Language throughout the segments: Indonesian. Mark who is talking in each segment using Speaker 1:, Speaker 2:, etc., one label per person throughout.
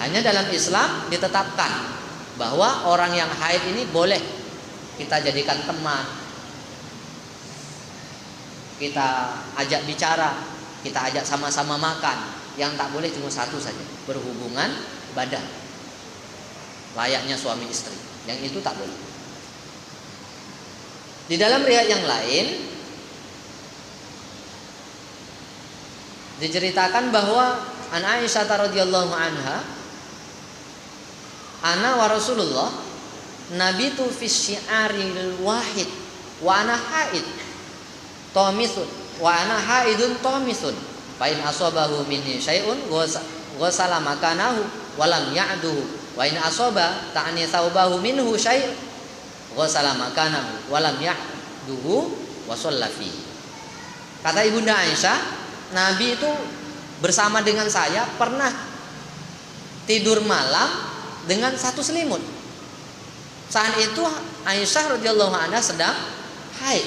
Speaker 1: Hanya dalam Islam ditetapkan bahwa orang yang haid ini boleh kita jadikan teman, kita ajak bicara, kita ajak sama-sama makan. Yang tak boleh cuma satu saja, berhubungan badan layaknya suami istri. Yang itu tak boleh. Di dalam riwayat yang lain diceritakan bahwa an Aisyah radhiyallahu anha, ana wa Rasulullah nabitu fi syi'aril wahid wa ana haid tamisun wa ana haidun tamisun fa in asabahu minni syai'un ghasala makanahu wa lam ya'duhu wa in asaba ta'ni thawbahu minhu syai' ghasala makanahu wa lam ya'duhu wa shalla fi. Kata Ibunda Aisyah, Nabi itu bersama dengan saya pernah tidur malam dengan satu selimut. Saat itu Aisyah radhiyallahu anha sedang haid.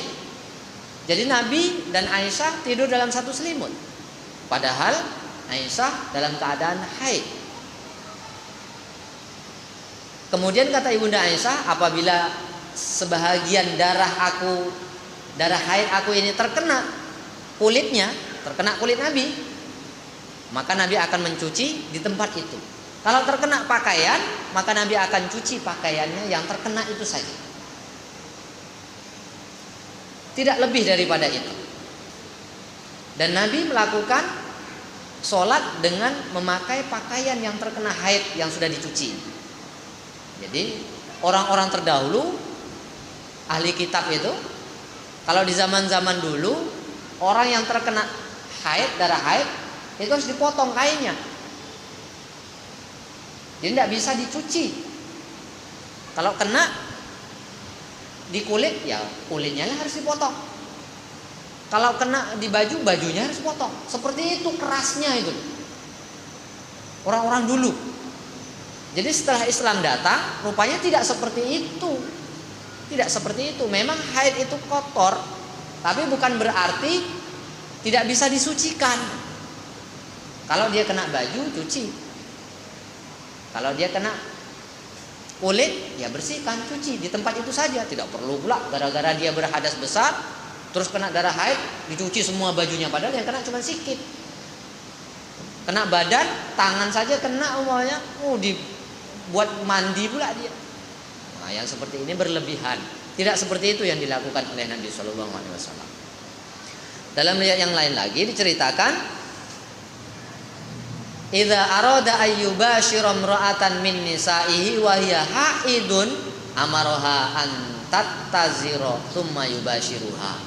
Speaker 1: Jadi Nabi dan Aisyah tidur dalam satu selimut. Padahal Aisyah dalam keadaan haid. Kemudian kata Ibunda Aisyah, apabila sebahagian darah haid aku ini terkena kulitnya, terkena kulit Nabi, maka Nabi akan mencuci di tempat itu. Kalau terkena pakaian, maka Nabi akan cuci pakaiannya yang terkena itu saja. Tidak lebih daripada itu. Dan Nabi melakukan sholat dengan memakai pakaian yang terkena haid yang sudah dicuci. Jadi orang-orang terdahulu, ahli kitab itu, kalau di zaman-zaman dulu, orang yang terkena haid, darah haid, itu harus dipotong kainnya. Jadi tidak bisa dicuci. Kalau kena di kulit, ya kulitnya harus dipotong. Kalau kena di baju, bajunya harus dipotong. Seperti itu kerasnya itu orang-orang dulu. Jadi setelah Islam datang, rupanya tidak seperti itu. Tidak seperti itu. Memang haid itu kotor, tapi bukan berarti tidak bisa disucikan. Kalau dia kena baju, cuci. Kalau dia kena kulit, ya bersihkan, cuci di tempat itu saja. Tidak perlu pula gara-gara dia berhadas besar terus kena darah haid dicuci semua bajunya, padahal yang kena cuma sedikit. Kena badan, tangan saja kena umumnya, dibuat mandi pula dia. Nah, yang seperti ini berlebihan. Tidak seperti itu yang dilakukan oleh Nabi Shallallahu Alaihi Wasallam. Dalam riwayat yang lain lagi diceritakan, idza arada ayyubashira imra'atan min nisa'ihi wa hiya haidun amaraha an tattazira thumma yubashiruha.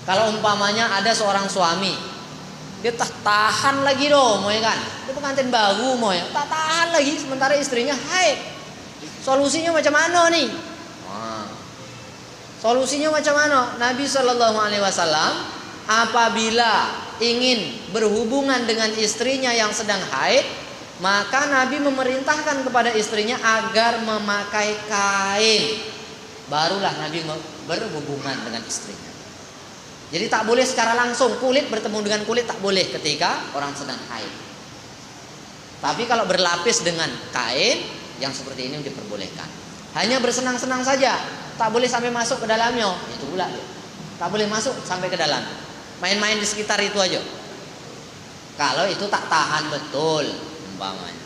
Speaker 1: Kalau umpamanya ada seorang suami, dia tak tahan lagi mau ya kan, dia pengantin baru mau ya, tak tahan lagi sementara istrinya haid. Solusinya macam mana nih? Solusinya macam mana? Nabi Shallallahu Alaihi Wasallam apabila ingin berhubungan dengan istrinya yang sedang haid, maka Nabi memerintahkan kepada istrinya agar memakai kain. Barulah Nabi berhubungan dengan istrinya. Jadi tak boleh secara langsung kulit bertemu dengan kulit, tak boleh ketika orang sedang haid. Tapi kalau berlapis dengan kain yang seperti ini diperbolehkan. Hanya bersenang-senang saja, tak boleh sampai masuk ke dalamnya. Itu pula dia. Tak boleh masuk sampai ke dalam. Main-main di sekitar itu aja. Kalau itu tak tahan betul umpamanya.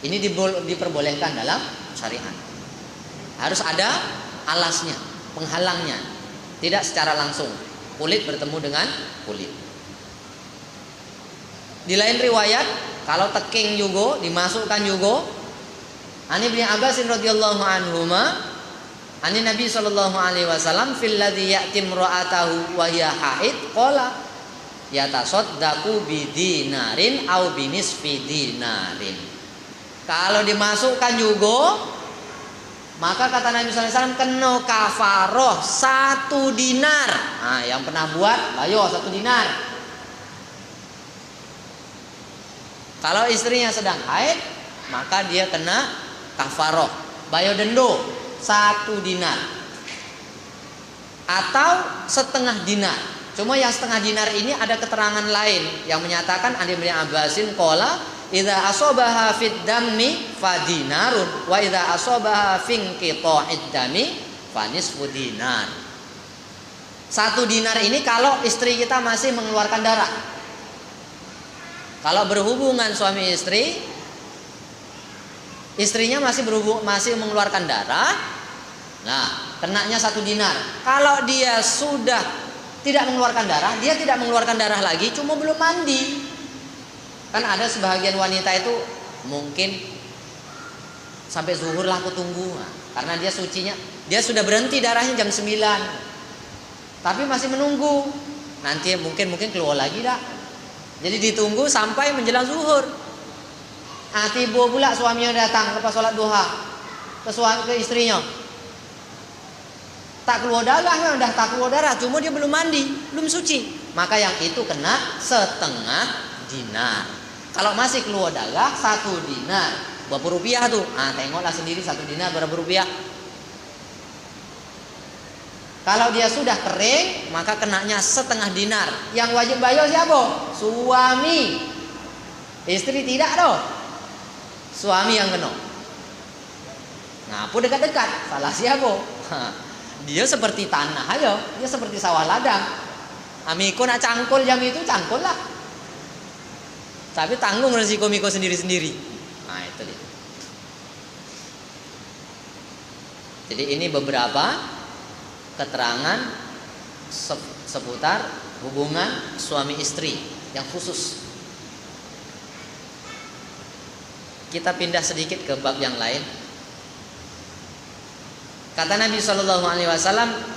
Speaker 1: Ini diperbolehkan dalam syariat. Harus ada alasnya, penghalangnya. Tidak secara langsung kulit bertemu dengan kulit. Di lain riwayat, kalau teking juga dimasukkan juga. Ani bin Abbas radhiyallahu anhuma, ani Nabi sallallahu alaihi wasallam fil ladzi ya'tim ra'atahu wa hiya haid qala yatasaddaqu bidinarin au binisfi dinarin. Kalau dimasukkan juga, maka kata Nabi sallallahu alaihi wasallam kena kafaroh 1 dinar. Nah, yang pernah buat, ayo 1 dinar. Kalau istrinya sedang haid, maka dia kena kafaroh, bayo dendo 1 dinar atau setengah dinar. Cuma yang setengah dinar ini ada keterangan lain yang menyatakan Ani bin Abbasin qala idza asabaha fid dammi fadinarun wa idza asabaha fin qita'id dami fanisfu dinar. 1 dinar ini kalau istri kita masih mengeluarkan darah. Kalau berhubungan suami istri, istrinya masih mengeluarkan darah, nah kenanya 1 dinar. Kalau dia sudah tidak mengeluarkan darah, dia tidak mengeluarkan darah lagi, cuma belum mandi. Kan ada sebahagian wanita itu mungkin sampai zuhur lah aku tunggu, nah, karena dia sucinya, dia sudah berhenti darahnya jam 9, tapi masih menunggu. Nanti mungkin keluar lagi dah. Jadi ditunggu sampai menjelang zuhur. Tiba pula suaminya datang lepas sholat duha ke istrinya. Tak keluar darah, dah tak keluar darah, cuma dia belum mandi, belum suci. Maka yang itu kena setengah dinar. Kalau masih keluar darah 1 dinar. Berapa rupiah tuh? Tengoklah sendiri 1 dinar berapa rupiah. Kalau dia sudah kering, maka kenanya setengah dinar. Yang wajib bayar siapa? Suami. Istri tidak dong. Suami yang kena. Nah, pun dekat-dekat, salah siapa? Dia seperti tanah aja, dia seperti sawah ladang. Amiko nak cangkul jam itu cangkul lah. Tapi tanggung resiko miko sendiri-sendiri. Nah, itu dia. Jadi ini beberapa keterangan seputar hubungan suami istri yang khusus. Kita pindah sedikit ke bab yang lain. Kata Nabi SAW,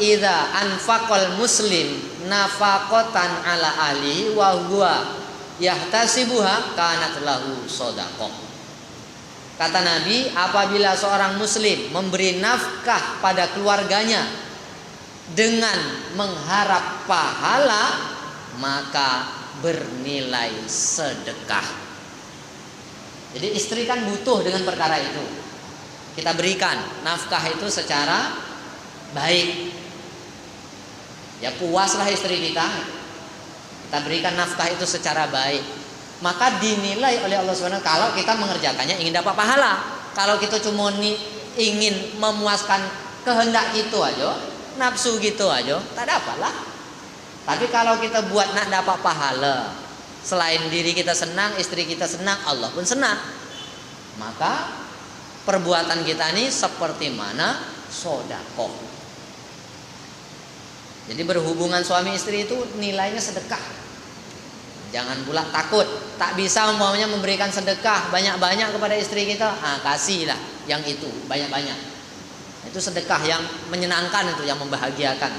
Speaker 1: "Idza anfaqal muslim nafaqatan ala ali wa huwa yahtasibuha kanat lahu shadaqah." Kata Nabi, apabila seorang muslim memberi nafkah pada keluarganya dengan mengharap pahala, maka bernilai sedekah. Jadi istri kan butuh dengan perkara itu. Kita berikan nafkah itu secara baik. Ya puaslah istri kita. Kita berikan nafkah itu secara baik. Maka dinilai oleh Allah SWT kalau kita mengerjakannya ingin dapat pahala. Kalau kita cuma ingin memuaskan kehendak itu aja, nafsu gitu aja, tak dapat lah. Tapi kalau kita buat nak dapat pahala, selain diri kita senang, istri kita senang, Allah pun senang, maka perbuatan kita ini seperti mana sedekah. Jadi berhubungan suami istri itu nilainya sedekah. Jangan pula takut, tak bisa umpamanya memberikan sedekah banyak-banyak kepada istri kita. Kasihlah yang itu banyak-banyak. Itu sedekah yang menyenangkan, itu yang membahagiakan.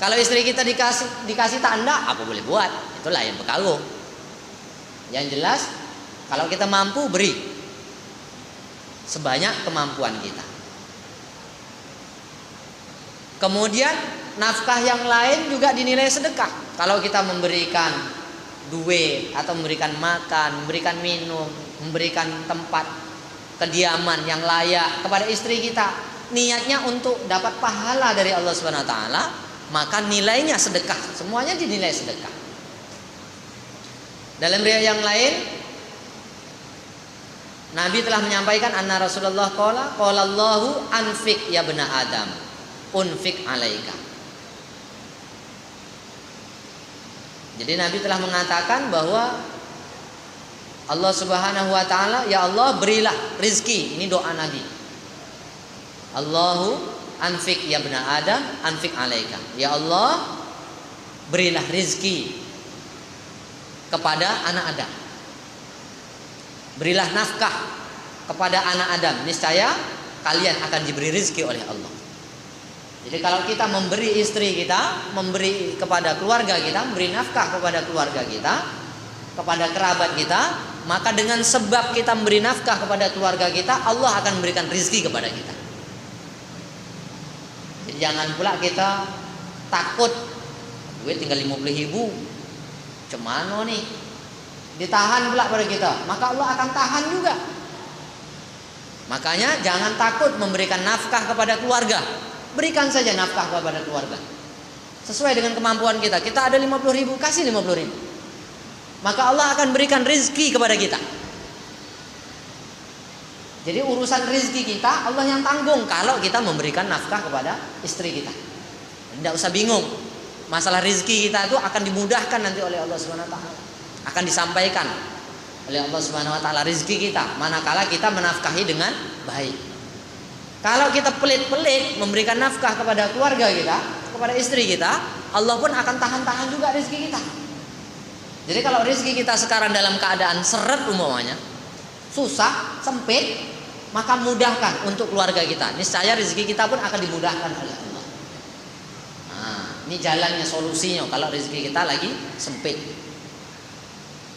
Speaker 1: Kalau istri kita dikasih tanda, apa boleh buat? Itu lain perkara. Yang jelas, kalau kita mampu beri sebanyak kemampuan kita. Kemudian nafkah yang lain juga dinilai sedekah. Kalau kita memberikan duit atau memberikan makan, memberikan minum, memberikan tempat kediaman yang layak kepada istri kita, niatnya untuk dapat pahala dari Allah Subhanahu wa taala, maka nilainya sedekah. Semuanya dinilai sedekah. Dalam riwayat yang lain, Nabi telah menyampaikan anna Rasulullah qala Allahu anfik ya bena Adam unfik alaika. Jadi Nabi telah mengatakan bahwa Allah Subhanahu wa taala, ya Allah berilah rizki. Ini doa Nabi. Allahu anfik ya bena Adam anfik alaika. Ya Allah berilah rizki kepada anak Adam. Berilah nafkah kepada anak Adam, niscaya kalian akan diberi rizki oleh Allah. Jadi kalau kita memberi istri kita, memberi kepada keluarga kita, memberi nafkah kepada keluarga kita, kepada kerabat kita, maka dengan sebab kita memberi nafkah kepada keluarga kita, Allah akan memberikan rizki kepada kita. Jadi jangan pula kita takut, duit tinggal 50.000, cemano nih, ditahan pula pada kita, maka Allah akan tahan juga. Makanya jangan takut memberikan nafkah kepada keluarga. Berikan saja nafkah kepada keluarga sesuai dengan kemampuan kita. Kita ada 50.000, kasih 50.000. maka Allah akan berikan rizki kepada kita. Jadi urusan rizki kita Allah yang tanggung kalau kita memberikan nafkah kepada istri kita. Tidak usah bingung. Masalah rizki kita itu akan dimudahkan nanti oleh Allah Subhanahu wa taala. Akan disampaikan oleh Allah Subhanahu wa taala rizki kita manakala kita menafkahi dengan baik. Kalau kita pelit-pelit memberikan nafkah kepada keluarga kita, kepada istri kita, Allah pun akan tahan-tahan juga rizki kita. Jadi kalau rizki kita sekarang dalam keadaan seret umpamanya, susah, sempit, maka mudahkan untuk keluarga kita. Niscaya rizki kita pun akan dimudahkan oleh Allah. Nah, ini jalannya, solusinya kalau rizki kita lagi sempit.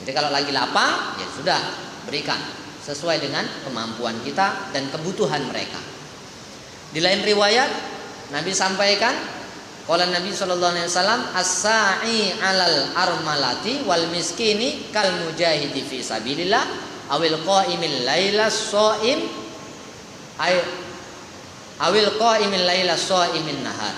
Speaker 1: Jadi kalau lagi lapang, ya sudah, berikan sesuai dengan kemampuan kita dan kebutuhan mereka. Di lain riwayat Nabi sampaikan, qala Nabi sallallahu alaihi wasallam, as-sa'i 'alal armalati wal miskini kal mujahidi fi sabilillah awil qa'imil laila shaim awil qa'imil laila shaimin nahar.